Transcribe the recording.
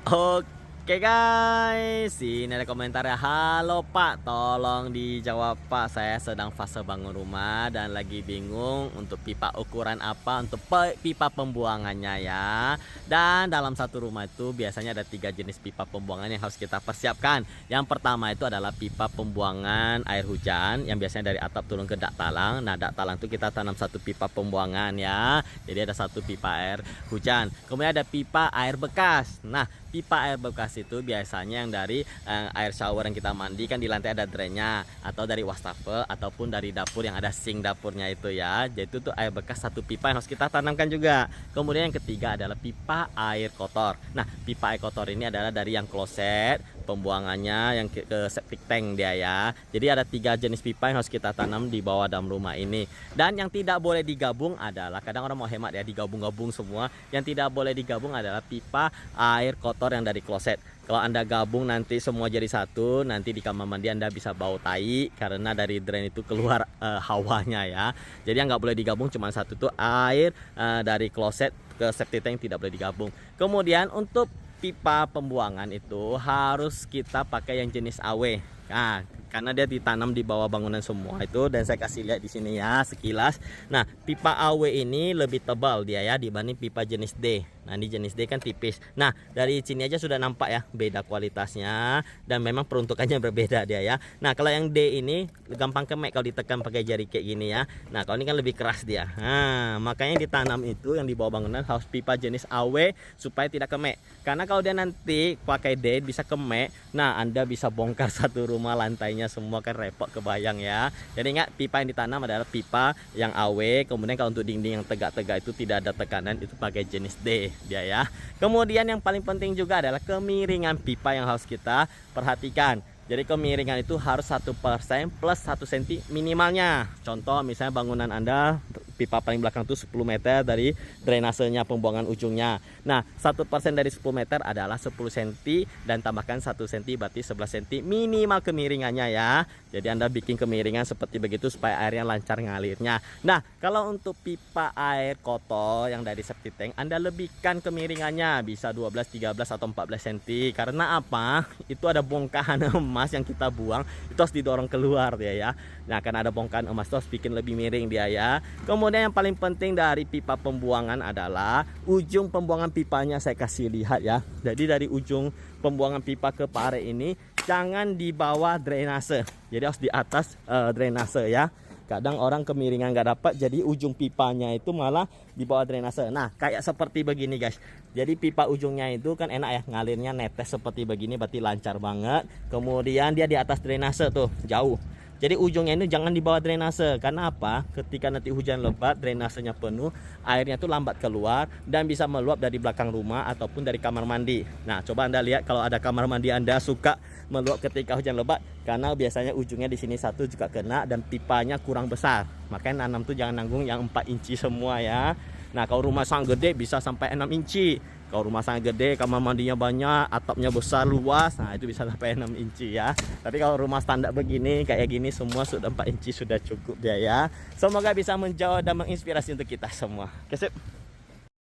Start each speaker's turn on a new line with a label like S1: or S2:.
S1: Oke guys, ini ada komentar ya. Halo Pak, tolong dijawab Pak. Saya sedang fase bangun rumah dan lagi bingung untuk pipa ukuran apa untuk pipa pembuangannya ya. Dan dalam satu rumah itu biasanya ada 3 jenis pipa pembuangan yang harus kita persiapkan. Yang pertama itu adalah pipa pembuangan air hujan yang biasanya dari atap turun ke dak talang. Nah, dak talang itu kita tanam satu pipa pembuangan ya. Jadi ada satu pipa air hujan. Kemudian ada pipa air bekas. Nah, pipa air bekas itu biasanya yang dari air shower yang kita mandi kan di lantai ada drainnya, atau dari wastafel ataupun dari dapur yang ada sink dapurnya itu ya. Jadi itu tuh air bekas satu pipa yang harus kita tanamkan juga. Kemudian yang ketiga adalah pipa air kotor. Nah, pipa air kotor ini adalah dari yang kloset pembuangannya yang ke septic tank dia ya. Jadi ada 3 jenis pipa yang harus kita tanam di bawah dalam rumah ini. Dan yang tidak boleh digabung adalah, kadang orang mau hemat ya digabung-gabung semua. Yang tidak boleh digabung adalah pipa air kotor yang dari kloset. Kalau Anda gabung nanti semua jadi satu, nanti di kamar mandi Anda bisa bau tai karena dari drain itu keluar hawanya ya. Jadi yang nggak boleh digabung cuma satu tuh air dari kloset ke septic tank, tidak boleh digabung. Kemudian untuk pipa pembuangan itu harus kita pakai yang jenis AW. Nah, karena dia ditanam di bawah bangunan semua itu, dan saya kasih lihat di sini ya sekilas. Nah, pipa AW ini lebih tebal dia ya dibanding pipa jenis D. Nah, ini jenis D kan tipis. Nah, dari sini aja sudah nampak ya beda kualitasnya dan memang peruntukannya berbeda dia ya. Nah, kalau yang D ini gampang kemek kalau ditekan pakai jari kayak gini ya. Nah, kalau ini kan lebih keras dia. Nah, makanya ditanam itu yang di bawah bangunan harus pipa jenis AW supaya tidak kemek. Karena kalau dia nanti pakai D bisa kemek. Nah, Anda bisa bongkar satu rumah lantainya semua, kan repot, kebayang ya. Jadi ingat, pipa yang ditanam adalah pipa yang AW. Kemudian kalau untuk dinding yang tegak-tegak itu tidak ada tekanan, itu pakai jenis D dia ya. Kemudian yang paling penting juga adalah kemiringan pipa yang harus kita perhatikan. Jadi kemiringan itu harus 1% plus 1 cm minimalnya. Contoh misalnya bangunan Anda pipa paling belakang itu 10 meter dari drainasenya pembuangan ujungnya. Nah, 1% dari 10 meter adalah 10 cm dan tambahkan 1 cm berarti 11 cm minimal kemiringannya ya. Jadi Anda bikin kemiringan seperti begitu supaya airnya lancar ngalirnya. Nah, kalau untuk pipa air kotor yang dari septic tank Anda lebihkan kemiringannya bisa 12, 13 atau 14 cm. Karena apa? Itu ada bongkahan emas yang kita buang, itu harus didorong keluar dia ya. Nah, karena ada bongkahan emas itu harus bikin lebih miring dia ya. Kemudian yang paling penting dari pipa pembuangan adalah ujung pembuangan pipanya, saya kasih lihat ya. Jadi dari ujung pembuangan pipa ke pare ini jangan di bawah drainase, jadi harus di atas drainase ya. Kadang orang kemiringan nggak dapat, jadi ujung pipanya itu malah di bawah drainase. Nah, kayak seperti begini guys. Jadi pipa ujungnya itu kan enak ya, ngalirnya netes seperti begini, berarti lancar banget. Kemudian dia di atas drainase tuh, jauh. Jadi ujungnya ini jangan di bawah drainase. Karena apa? Ketika nanti hujan lebat, drainasenya penuh, airnya tuh lambat keluar dan bisa meluap dari belakang rumah ataupun dari kamar mandi. Nah, coba Anda lihat kalau ada kamar mandi Anda suka meluap ketika hujan lebat, karena biasanya ujungnya di sini satu juga kena dan pipanya kurang besar. Makanya nanam tuh jangan nanggung yang 4 inci semua ya. Nah, kalau rumah sangat gede bisa sampai 6 inci. Kalau rumah sangat gede, kamar mandinya banyak, atapnya besar, luas, nah itu bisa sampai 6 inci ya. Tapi kalau rumah standar begini, kayak gini semua sudah 4 inci sudah cukup dia ya. Semoga bisa menjawab dan menginspirasi untuk kita semua. Oke, sip.